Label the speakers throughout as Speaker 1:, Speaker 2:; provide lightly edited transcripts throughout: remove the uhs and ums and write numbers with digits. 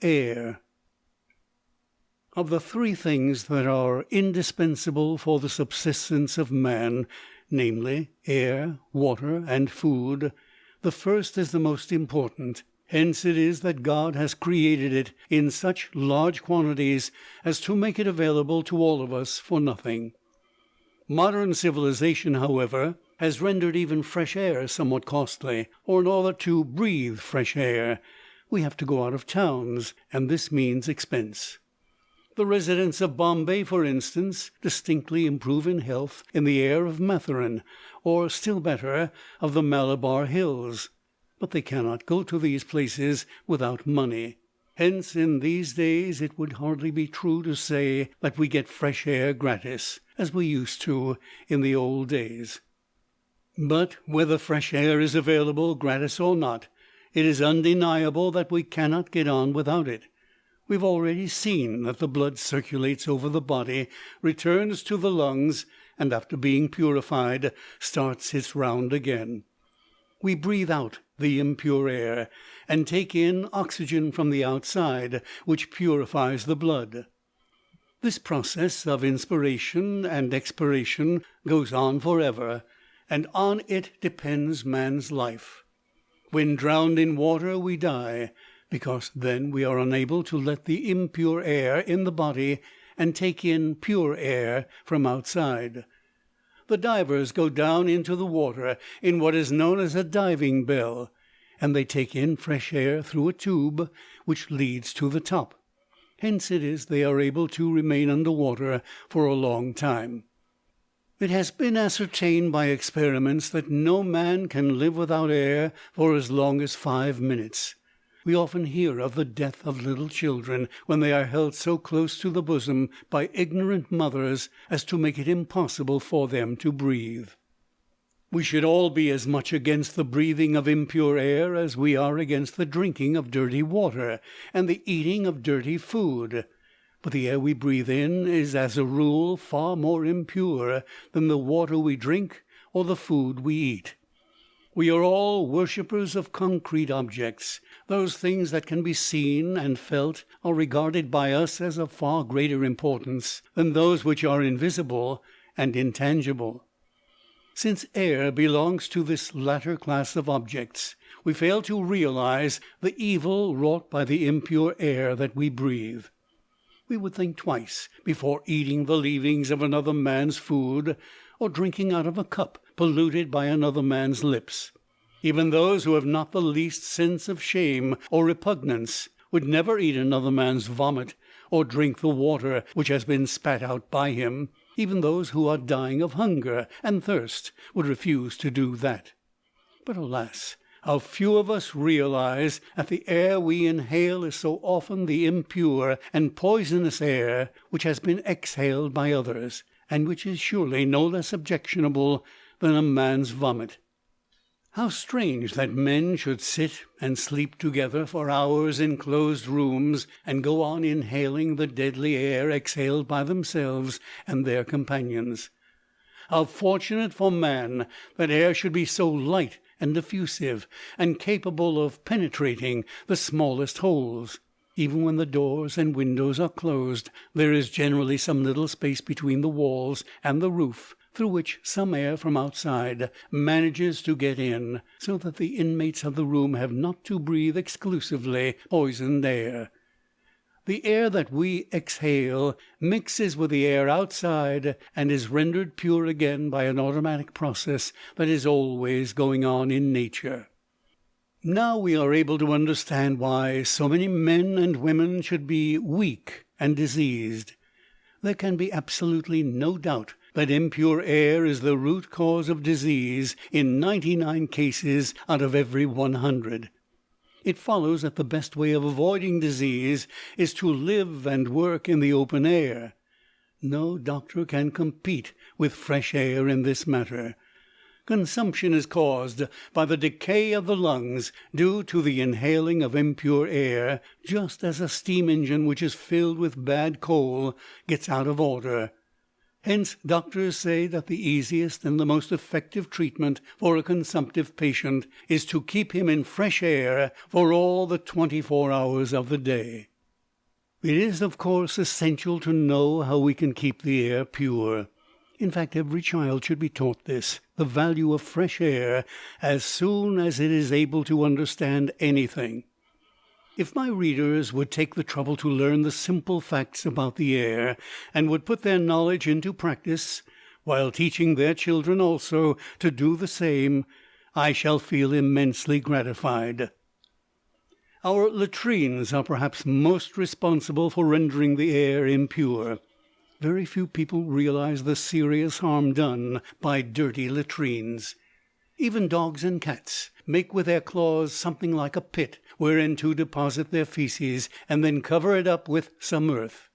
Speaker 1: Air. Of the three things that are indispensable for the subsistence of man, namely, air, water, and food, the first is the most important. Hence it is that God has created it in such large quantities as to make it available to all of us for nothing. Modern civilization, however, has rendered even fresh air somewhat costly, or in order to breathe fresh air, we have to go out of towns, and this means expense. The residents of Bombay, for instance, distinctly improve in health in the air of Matheran, or, still better, of the Malabar hills. But they cannot go to these places without money. Hence, in these days, it would hardly be true to say that we get fresh air gratis, as we used to in the old days. But whether fresh air is available gratis or not, it is undeniable that we cannot get on without it. We've already seen that the blood circulates over the body, returns to the lungs, and after being purified, starts its round again. We breathe out the impure air, and take in oxygen from the outside, which purifies the blood. This process of inspiration and expiration goes on forever, and on it depends man's life. When drowned in water we die, because then we are unable to let the impure air in the body and take in pure air from outside. The divers go down into the water in what is known as a diving bell, and they take in fresh air through a tube which leads to the top. Hence it is they are able to remain under water for a long time. It has been ascertained by experiments that no man can live without air for as long as 5 minutes. We often hear of the death of little children when they are held so close to the bosom by ignorant mothers as to make it impossible for them to breathe. We should all be as much against the breathing of impure air as we are against the drinking of dirty water and the eating of dirty food. But the air we breathe in is, as a rule, far more impure than the water we drink or the food we eat. We are all worshippers of concrete objects. Those things that can be seen and felt are regarded by us as of far greater importance than those which are invisible and intangible. Since air belongs to this latter class of objects, we fail to realize the evil wrought by the impure air that we breathe. We would think twice before eating the leavings of another man's food, or drinking out of a cup polluted by another man's lips. Even those who have not the least sense of shame or repugnance would never eat another man's vomit, or drink the water which has been spat out by him. Even those who are dying of hunger and thirst would refuse to do that. But alas, how few of us realize that the air we inhale is so often the impure and poisonous air which has been exhaled by others, and which is surely no less objectionable than a man's vomit. How strange that men should sit and sleep together for hours in closed rooms, and go on inhaling the deadly air exhaled by themselves and their companions. How fortunate for man that air should be so light and diffusive, and capable of penetrating the smallest holes. Even when the doors and windows are closed, there is generally some little space between the walls and the roof, through which some air from outside manages to get in, so that the inmates of the room have not to breathe exclusively poisoned air. The air that we exhale mixes with the air outside, and is rendered pure again by an automatic process that is always going on in nature. Now we are able to understand why so many men and women should be weak and diseased. There can be absolutely no doubt that impure air is the root cause of disease in 99 cases out of every 100. It follows that the best way of avoiding disease is to live and work in the open air. No doctor can compete with fresh air in this matter. Consumption is caused by the decay of the lungs due to the inhaling of impure air, just as a steam engine which is filled with bad coal gets out of order. Hence, doctors say that the easiest and the most effective treatment for a consumptive patient is to keep him in fresh air for all the 24 hours of the day. It is, of course, essential to know how we can keep the air pure. In fact, every child should be taught this, the value of fresh air, as soon as it is able to understand anything. If my readers would take the trouble to learn the simple facts about the air, and would put their knowledge into practice, while teaching their children also to do the same, I shall feel immensely gratified. Our latrines are perhaps most responsible for rendering the air impure. Very few people realize the serious harm done by dirty latrines. Even dogs and cats make with their claws something like a pit wherein to deposit their feces, and then cover it up with some earth.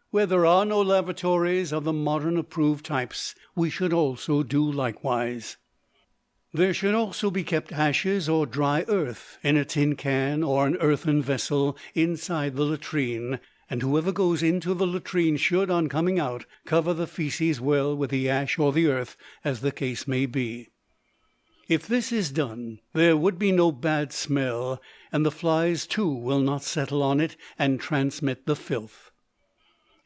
Speaker 1: Where there are no lavatories of the modern approved types, we should also do likewise. There should also be kept ashes or dry earth in a tin can or an earthen vessel inside the latrine, and whoever goes into the latrine should, on coming out, cover the feces well with the ash or the earth, as the case may be. If this is done, there would be no bad smell, and the flies, too, will not settle on it and transmit the filth.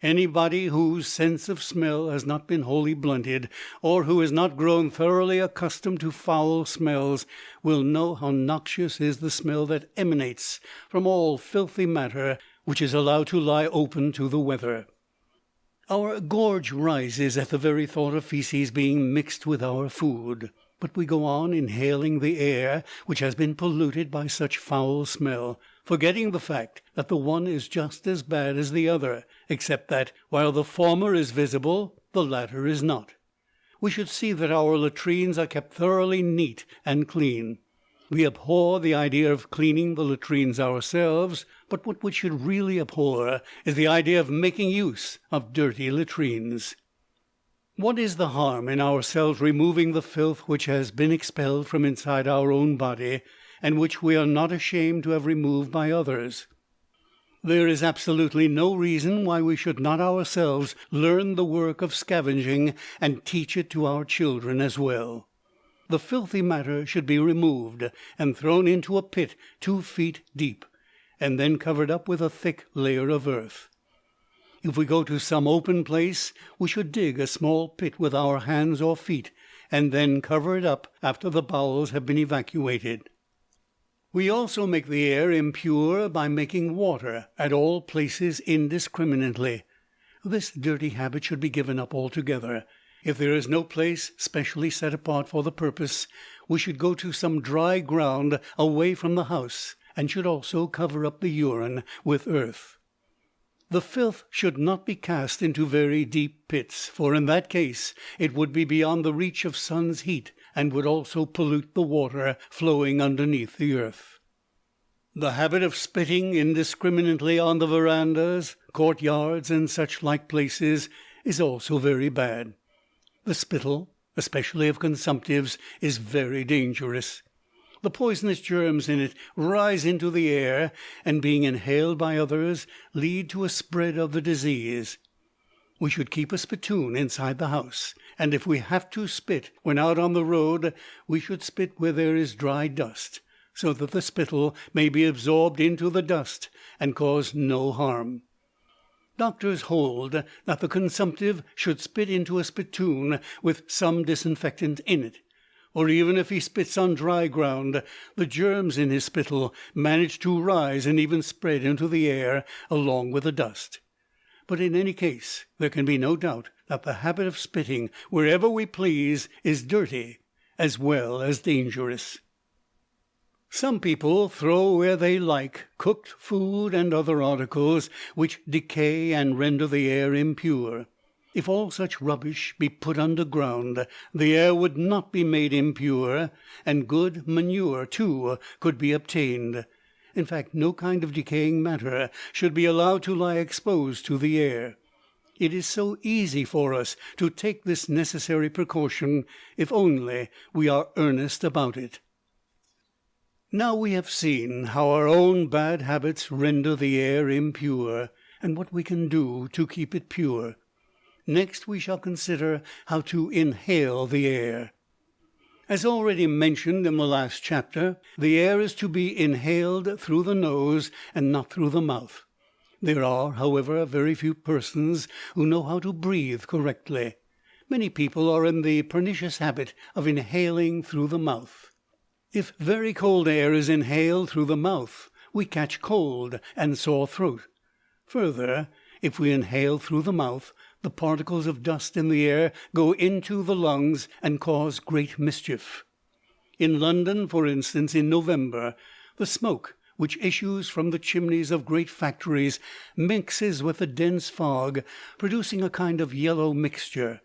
Speaker 1: Anybody whose sense of smell has not been wholly blunted, or who has not grown thoroughly accustomed to foul smells, will know how noxious is the smell that emanates from all filthy matter which is allowed to lie open to the weather. Our gorge rises at the very thought of feces being mixed with our food, but we go on inhaling the air which has been polluted by such foul smell, forgetting the fact that the one is just as bad as the other, except that, while the former is visible, the latter is not. We should see that our latrines are kept thoroughly neat and clean. We abhor the idea of cleaning the latrines ourselves, but what we should really abhor is the idea of making use of dirty latrines. What is the harm in ourselves removing the filth which has been expelled from inside our own body, and which we are not ashamed to have removed by others? There is absolutely no reason why we should not ourselves learn the work of scavenging and teach it to our children as well. The filthy matter should be removed and thrown into a pit 2 feet deep, and then covered up with a thick layer of earth. If we go to some open place, we should dig a small pit with our hands or feet, and then cover it up after the bowels have been evacuated. We also make the air impure by making water at all places indiscriminately. This dirty habit should be given up altogether. If there is no place specially set apart for the purpose, we should go to some dry ground away from the house, and should also cover up the urine with earth. The filth should not be cast into very deep pits, for in that case it would be beyond the reach of sun's heat, and would also pollute the water flowing underneath the earth. The habit of spitting indiscriminately on the verandas, courtyards, and such like places is also very bad. The spittle, especially of consumptives, is very dangerous. The poisonous germs in it rise into the air, and being inhaled by others, lead to a spread of the disease. We should keep a spittoon inside the house, and if we have to spit when out on the road, we should spit where there is dry dust, so that the spittle may be absorbed into the dust and cause no harm. Doctors hold that the consumptive should spit into a spittoon with some disinfectant in it, or even if he spits on dry ground, the germs in his spittle manage to rise and even spread into the air along with the dust. But in any case, there can be no doubt that the habit of spitting wherever we please is dirty as well as dangerous. Some people throw where they like cooked food and other articles which decay and render the air impure. If all such rubbish be put underground, the air would not be made impure, and good manure, too, could be obtained. In fact, no kind of decaying matter should be allowed to lie exposed to the air. It is so easy for us to take this necessary precaution, if only we are earnest about it. Now we have seen how our own bad habits render the air impure, and what we can do to keep it pure. Next we shall consider how to inhale the air. As already mentioned in the last chapter, the air is to be inhaled through the nose and not through the mouth. There are, however, very few persons who know how to breathe correctly. Many people are in the pernicious habit of inhaling through the mouth. If very cold air is inhaled through the mouth, we catch cold and sore throat. Further, if we inhale through the mouth, the particles of dust in the air go into the lungs and cause great mischief. In London, for instance, in November, the smoke which issues from the chimneys of great factories mixes with the dense fog, producing a kind of yellow mixture.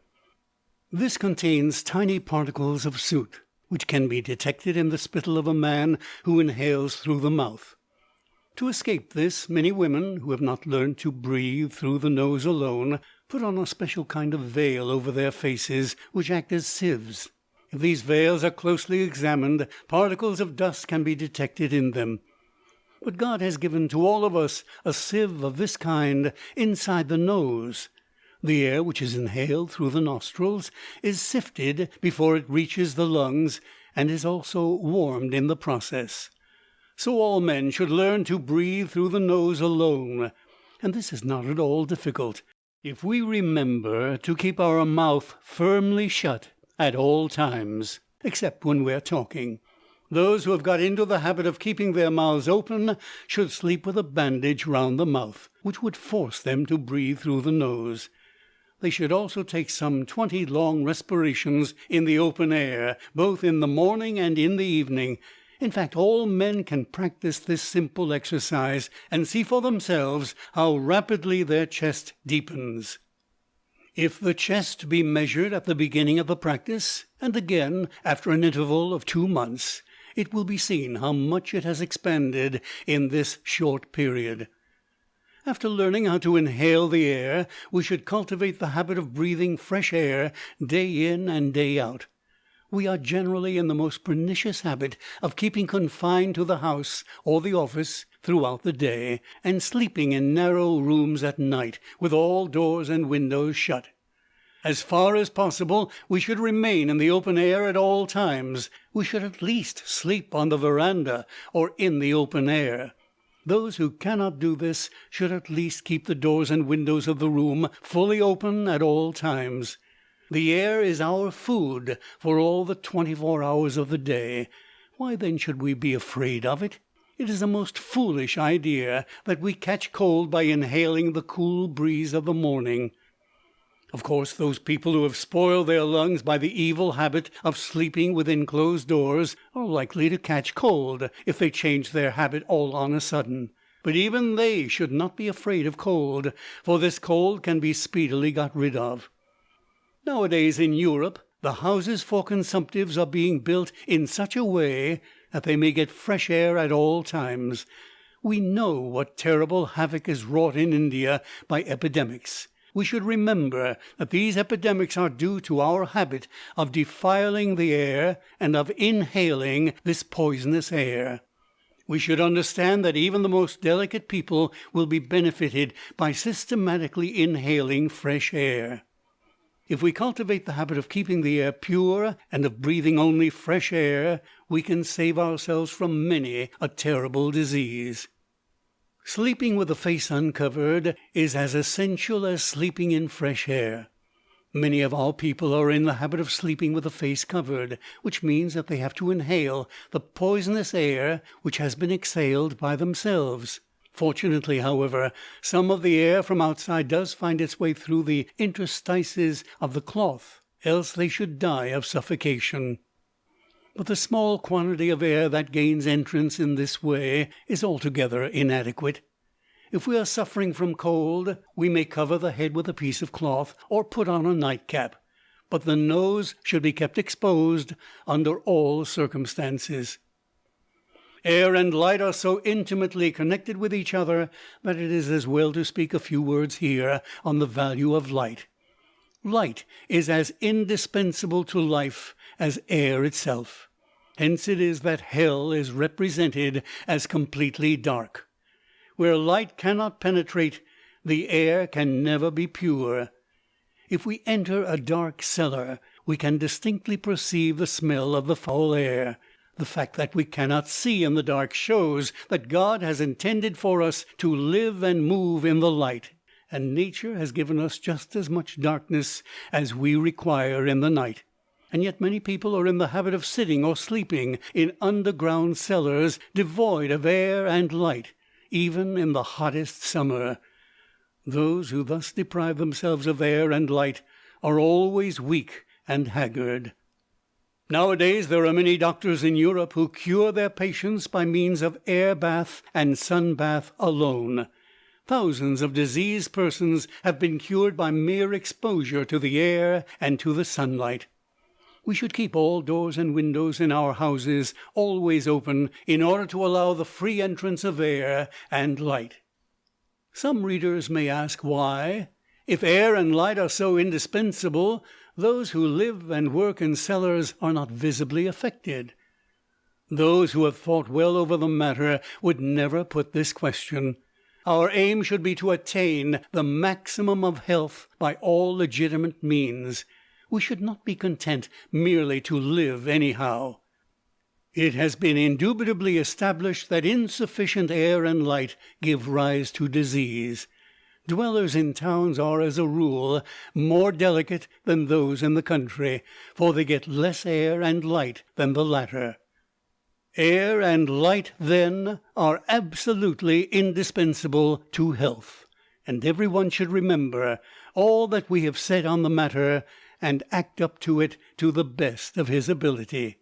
Speaker 1: This contains tiny particles of soot, which can be detected in the spittle of a man who inhales through the mouth. To escape this, many women, who have not learned to breathe through the nose alone, put on a special kind of veil over their faces, which act as sieves. If these veils are closely examined, particles of dust can be detected in them. But God has given to all of us a sieve of this kind inside the nose. The air which is inhaled through the nostrils is sifted before it reaches the lungs, and is also warmed in the process. So all men should learn to breathe through the nose alone, and this is not at all difficult, if we remember to keep our mouth firmly shut at all times, except when we are talking. Those who have got into the habit of keeping their mouths open should sleep with a bandage round the mouth, which would force them to breathe through the nose. They should also take some 20 long respirations in the open air, both in the morning and in the evening. In fact, all men can practice this simple exercise and see for themselves how rapidly their chest deepens. If the chest be measured at the beginning of the practice, and again after an interval of 2 months, it will be seen how much it has expanded in this short period. After learning how to inhale the air, we should cultivate the habit of breathing fresh air day in and day out. We are generally in the most pernicious habit of keeping confined to the house or the office throughout the day, and sleeping in narrow rooms at night, with all doors and windows shut. As far as possible, we should remain in the open air at all times. We should at least sleep on the veranda or in the open air. Those who cannot do this should at least keep the doors and windows of the room fully open at all times. The air is our food for all the 24 hours of the day. Why then should we be afraid of it? It is a most foolish idea that we catch cold by inhaling the cool breeze of the morning. Of course, those people who have spoiled their lungs by the evil habit of sleeping within closed doors are likely to catch cold if they change their habit all on a sudden. But even they should not be afraid of cold, for this cold can be speedily got rid of. Nowadays in Europe, the houses for consumptives are being built in such a way that they may get fresh air at all times. We know what terrible havoc is wrought in India by epidemics. We should remember that these epidemics are due to our habit of defiling the air and of inhaling this poisonous air. We should understand that even the most delicate people will be benefited by systematically inhaling fresh air. If we cultivate the habit of keeping the air pure and of breathing only fresh air, we can save ourselves from many a terrible disease. Sleeping with the face uncovered is as essential as sleeping in fresh air. Many of our people are in the habit of sleeping with the face covered, which means that they have to inhale the poisonous air which has been exhaled by themselves. Fortunately, however, some of the air from outside does find its way through the interstices of the cloth, else they should die of suffocation. But the small quantity of air that gains entrance in this way is altogether inadequate. If we are suffering from cold, we may cover the head with a piece of cloth, or put on a nightcap, but the nose should be kept exposed under all circumstances. Air and light are so intimately connected with each other that it is as well to speak a few words here on the value of light. Light is as indispensable to life as air itself. Hence it is that hell is represented as completely dark. Where light cannot penetrate, the air can never be pure. If we enter a dark cellar, we can distinctly perceive the smell of the foul air. The fact that we cannot see in the dark shows that God has intended for us to live and move in the light, and nature has given us just as much darkness as we require in the night. And yet many people are in the habit of sitting or sleeping in underground cellars devoid of air and light, even in the hottest summer. Those who thus deprive themselves of air and light are always weak and haggard. Nowadays there are many doctors in Europe who cure their patients by means of air bath and sun bath alone. Thousands of diseased persons have been cured by mere exposure to the air and to the sunlight. We should keep all doors and windows in our houses always open, in order to allow the free entrance of air and light. Some readers may ask why, if air and light are so indispensable, those who live and work in cellars are not visibly affected. Those who have thought well over the matter would never put this question. Our aim should be to attain the maximum of health by all legitimate means. We should not be content merely to live anyhow. It has been indubitably established that insufficient air and light give rise to disease. Dwellers in towns are, as a rule, more delicate than those in the country, for they get less air and light than the latter. Air and light, then, are absolutely indispensable to health, and everyone should remember all that we have said on the matter and act up to it to the best of his ability.